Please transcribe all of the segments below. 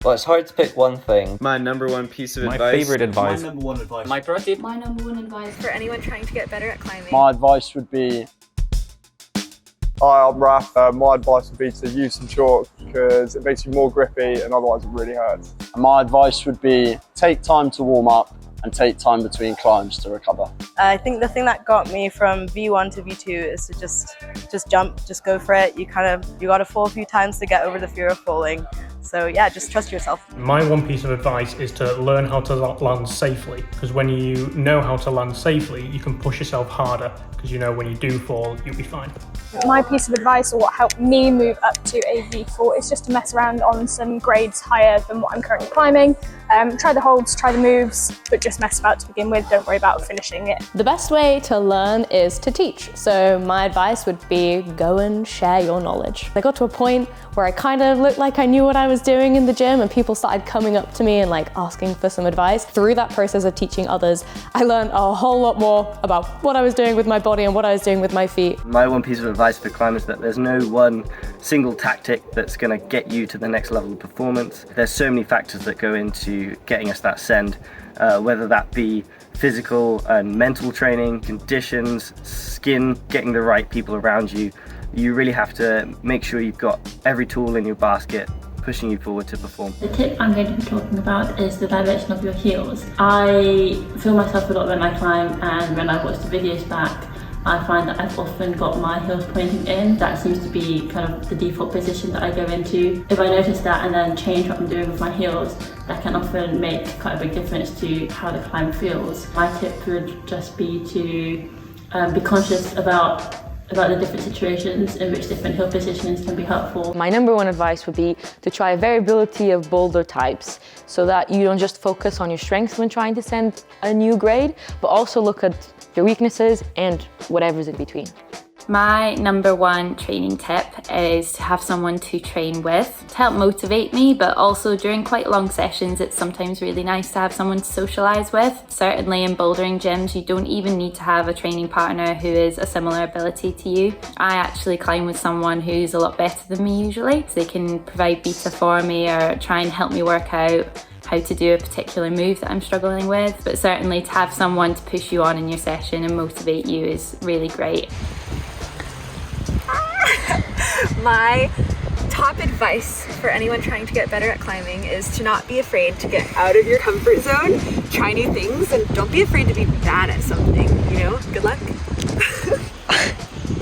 Well, it's hard to pick one thing. My number one piece of My advice. favorite advice. My number one advice. My pro tip. My number one advice for anyone trying to get better at climbing. My advice would be... Hi, I'm Raf. My advice would be to use some chalk because it makes you more grippy and otherwise it really hurts. My advice would be take time to warm up and take time between climbs to recover. I think the thing that got me from V1 to V2 is to just jump, just go for it. You gotta fall a few times to get over the fear of falling. So yeah, just trust yourself. My one piece of advice is to learn how to land safely, because when you know how to land safely, you can push yourself harder, because you know when you do fall, you'll be fine. My piece of advice, or what helped me move up to a V4, is just to mess around on some grades higher than what I'm currently climbing. Try the holds, try the moves, but just mess about to begin with. Don't worry about finishing it. The best way to learn is to teach. So my advice would be go and share your knowledge. I got to a point where I kind of looked like I knew what I was doing in the gym, and people started coming up to me and asking for some advice. Through that process of teaching others, I learned a whole lot more about what I was doing with my body and what I was doing with my feet. My one piece of advice for climbers is that there's no one single tactic that's going to get you to the next level of performance. There's so many factors that go into getting us that send, whether that be physical and mental training, conditions, skin, getting the right people around you. You really have to make sure you've got every tool in your basket pushing you forward to perform. The tip I'm going to be talking about is the direction of your heels. I feel myself a lot when I climb, and when I watch the videos back, I find that I've often got my heels pointing in. That seems to be kind of the default position that I go into. If I notice that and then change what I'm doing with my heels, that can often make quite a big difference to how the climb feels. My tip would just be to be conscious about the different situations in which different heel positions can be helpful. My number one advice would be to try a variability of boulder types, so that you don't just focus on your strengths when trying to send a new grade, but also look at your weaknesses and whatever's in between. My number one training tip is to have someone to train with to help motivate me, but also during quite long sessions it's sometimes really nice to have someone to socialise with. Certainly in bouldering gyms you don't even need to have a training partner who is a similar ability to you. I actually climb with someone who's a lot better than me usually, so they can provide beta for me or try and help me work out how to do a particular move that I'm struggling with. But certainly to have someone to push you on in your session and motivate you is really great. My top advice for anyone trying to get better at climbing is to not be afraid to get out of your comfort zone, try new things, and don't be afraid to be bad at something, Good luck.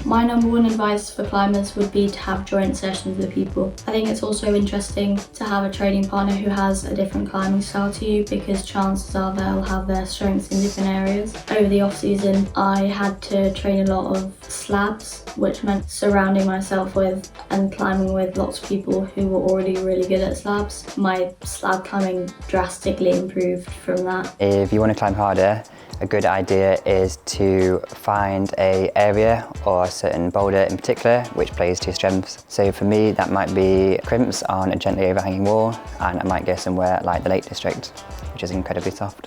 My number one advice for climbers would be to have joint sessions with people. I think it's also interesting to have a training partner who has a different climbing style to you, because chances are they'll have their strengths in different areas. Over the off season I had to train a lot of slabs, which meant surrounding myself with and climbing with lots of people who were already really good at slabs. My slab climbing drastically improved from that. If you want to climb harder, a good idea is to find an area or a certain boulder in particular which plays to your strengths. So for me that might be crimps on a gently overhanging wall, and I might go somewhere like the Lake District, which is incredibly soft.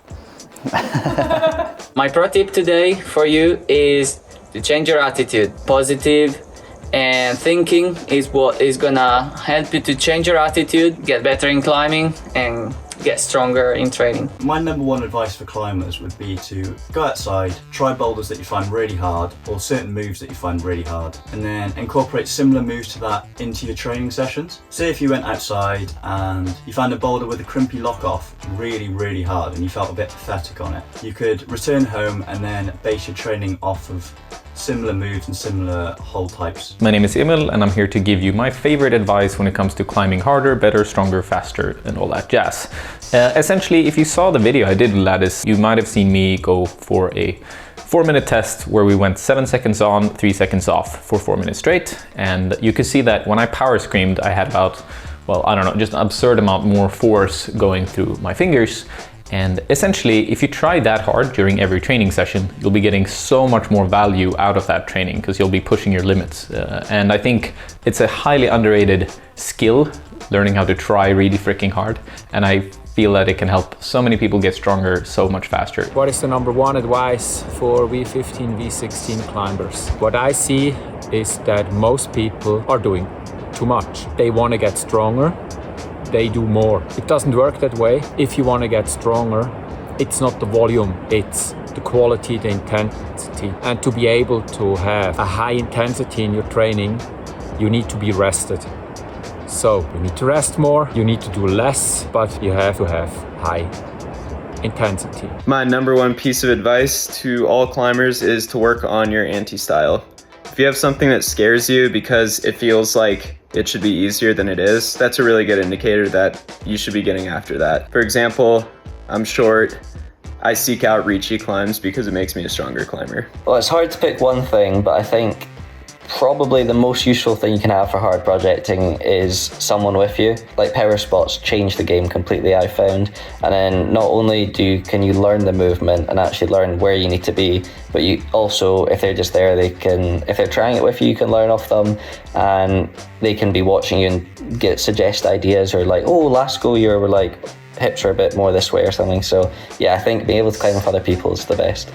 My pro tip today for you is to change your attitude. Positive and thinking is what is gonna help you to change your attitude, get better in climbing and get stronger in training. My number one advice for climbers would be to go outside, try boulders that you find really hard or certain moves that you find really hard, and then incorporate similar moves to that into your training sessions. Say if you went outside and you found a boulder with a crimpy lock off really, really hard and you felt a bit pathetic on it, you could return home and then base your training off of similar moves and similar hold types. My name is Emil and I'm here to give you my favorite advice when it comes to climbing harder, better, stronger, faster and all that jazz. Essentially, if you saw the video I did with Lattice, you might have seen me go for a 4-minute test where we went 7 seconds on, 3 seconds off for 4 minutes straight. And you could see that when I power screamed, I had about, well, I don't know, just an absurd amount more force going through my fingers. And essentially, if you try that hard during every training session, you'll be getting so much more value out of that training because you'll be pushing your limits. And I think it's a highly underrated skill, learning how to try really freaking hard. And I feel that it can help so many people get stronger so much faster. What is the number one advice for V15, V16 climbers? What I see is that most people are doing too much. They want to get stronger, they do more. It doesn't work that way. If you want to get stronger, it's not the volume, it's the quality, the intensity. And to be able to have a high intensity in your training, you need to be rested. So you need to rest more, you need to do less, but you have to have high intensity. My number one piece of advice to all climbers is to work on your anti-style. If you have something that scares you because it feels like it should be easier than it is, that's a really good indicator that you should be getting after that. For example, I'm short. I seek out reachy climbs because it makes me a stronger climber. Well, it's hard to pick one thing, but I think probably the most useful thing you can have for hard projecting is someone with you. Like power spots change the game completely, I found. And then not only can you learn the movement and actually learn where you need to be, but you also, if they're just there, if they're trying it with you, you can learn off them, and they can be watching you and suggest ideas, or like, oh, last go you were like, hips are a bit more this way or something. So yeah, I think being able to climb with other people is the best.